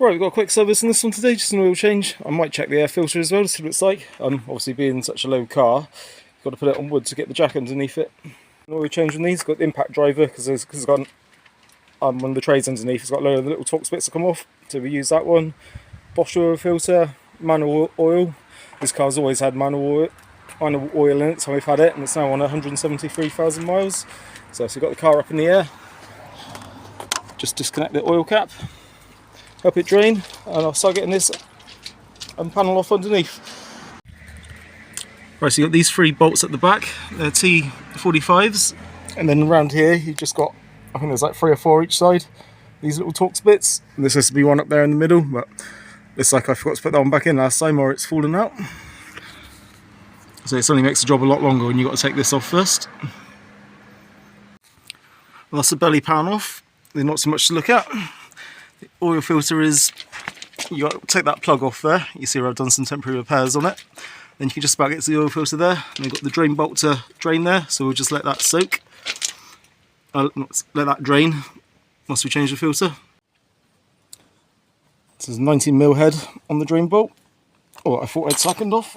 Right, we've got a quick service on this one today, just an oil change. I might check the air filter as well to see what it's like. Obviously being such a low car, you've got to put it on wood to get the jack underneath it. An oil change on these, got the impact driver because it's got one of the trays underneath, it's got a load of the little Torx bits to come off, so we use that one. Bosch oil filter, manual oil. This car's always had manual oil in it, so we've had it, and it's now on 173,000 miles. So if you've got the car up in the air, just disconnect the oil cap, help it drain, and I'll start getting this panel off underneath. Right, so you've got these three bolts at the back, they're T45s, and then around here you've just got, I think there's like 3 or 4 each side, these little Torx bits. And there's supposed to be one up there in the middle, but looks like I forgot to put that one back in last time or it's fallen out. So it only makes the job a lot longer when you've got to take this off first. Well, that's the belly pan off, there's not so much to look at. The oil filter is, you got to take that plug off there, you see where I've done some temporary repairs on it. Then you can just about get to the oil filter there, and you've got the drain bolt to drain there, so we'll just let that soak. Let that drain once we change the filter. This is 19mm head on the drain bolt. Oh, I thought I'd slackened off.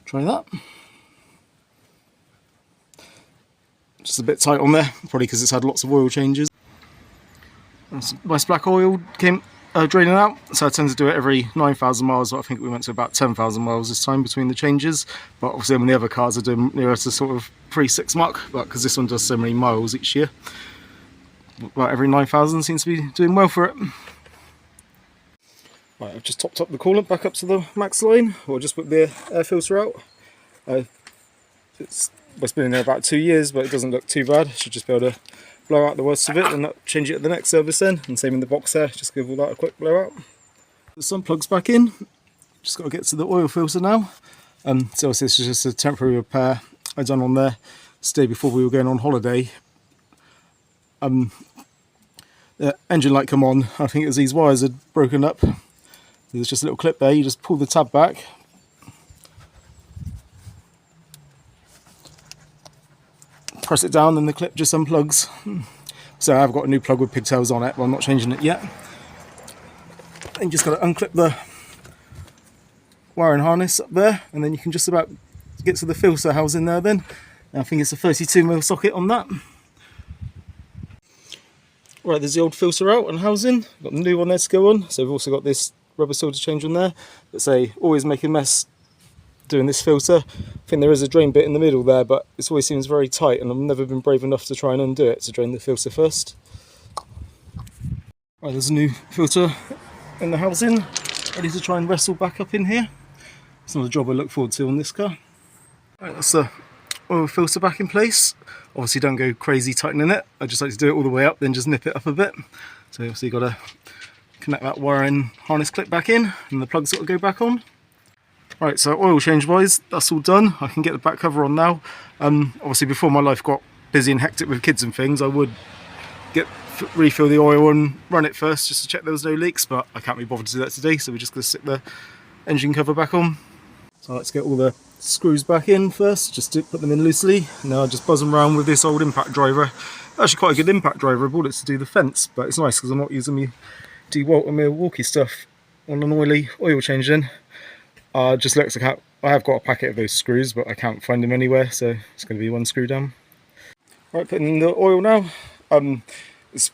Try that. Just a bit tight on there, probably because it's had lots of oil changes. Nice black oil came draining out, so I tend to do it every 9,000 miles, but I think we went to about 10,000 miles this time between the changes. But obviously on the other cars I do nearer to sort of 3-6 mark, but because this one does so many miles each year, about every 9,000 seems to be doing well for it. Right, I've just topped up the coolant back up to the max line, or just put the air filter out. It's been in there about 2 years, but it doesn't look too bad. Should just be able to blow out the worst of it and not change it at the next service then. And same in the box there, just give all that a quick blow out. The sun plug's back in, just got to get to the oil filter now. So this is just a temporary repair I done on there the day before we were going on holiday. The engine light come on, I think it was these wires had broken up. There's just a little clip there, you just pull the tab back. Press it down and the clip just unplugs. So I've got a new plug with pigtails on it, but I'm not changing it yet. And you just got to unclip the wiring harness up there, and then you can just about get to the filter housing there then. And I think it's a 32mm socket on that. Right, there's the old filter out and housing. Got the new one there to go on. So we've also got this rubber seal to change on there. But say, always make a mess doing this filter. I think there is a drain bit in the middle there, but it always seems very tight, and I've never been brave enough to try and undo it to drain the filter first. Right, there's a new filter in the housing, ready to try and wrestle back up in here. It's not a job I look forward to on this car. Right, that's the oil filter back in place. Obviously don't go crazy tightening it, I just like to do it all the way up, then just nip it up a bit. So obviously you've got to connect that wiring harness clip back in, and the plug's got to go back on. Right, so oil change wise, that's all done. I can get the back cover on now. Obviously before my life got busy and hectic with kids and things, I would refill the oil and run it first just to check there was no leaks, but I can't be bothered to do that today, so we're just going to stick the engine cover back on. So let's get all the screws back in first, just to put them in loosely. Now I'll just buzz them around with this old impact driver. Actually quite a good impact driver, I bought it to do the fence, but it's nice because I'm not using my DeWalt and Milwaukee stuff on an oily oil change then. Just looks like I have got a packet of those screws, but I can't find them anywhere, so it's going to be one screw down. Right, putting in the oil now. It's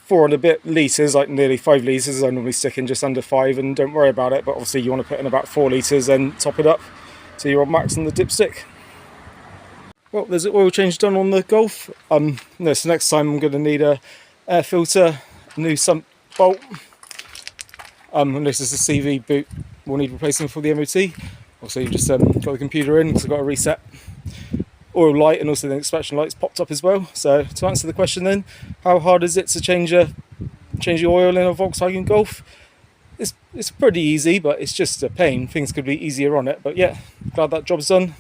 4 and a bit litres, like nearly 5 litres. I normally stick in just under 5 and don't worry about it, but obviously you want to put in about 4 litres and top it up so you're on max on the dipstick. Well, there's an oil change done on the Golf. So next time I'm going to need a air filter, a new sump bolt. And this is a CV boot. We'll need replacing for the MOT. Also, you've just got the computer in, so I've got to reset oil light, and also the inspection lights popped up as well. So to answer the question then, how hard is it to change your oil in a Volkswagen Golf? It's pretty easy, but it's just a pain. Things could be easier on it, but yeah, glad that job's done.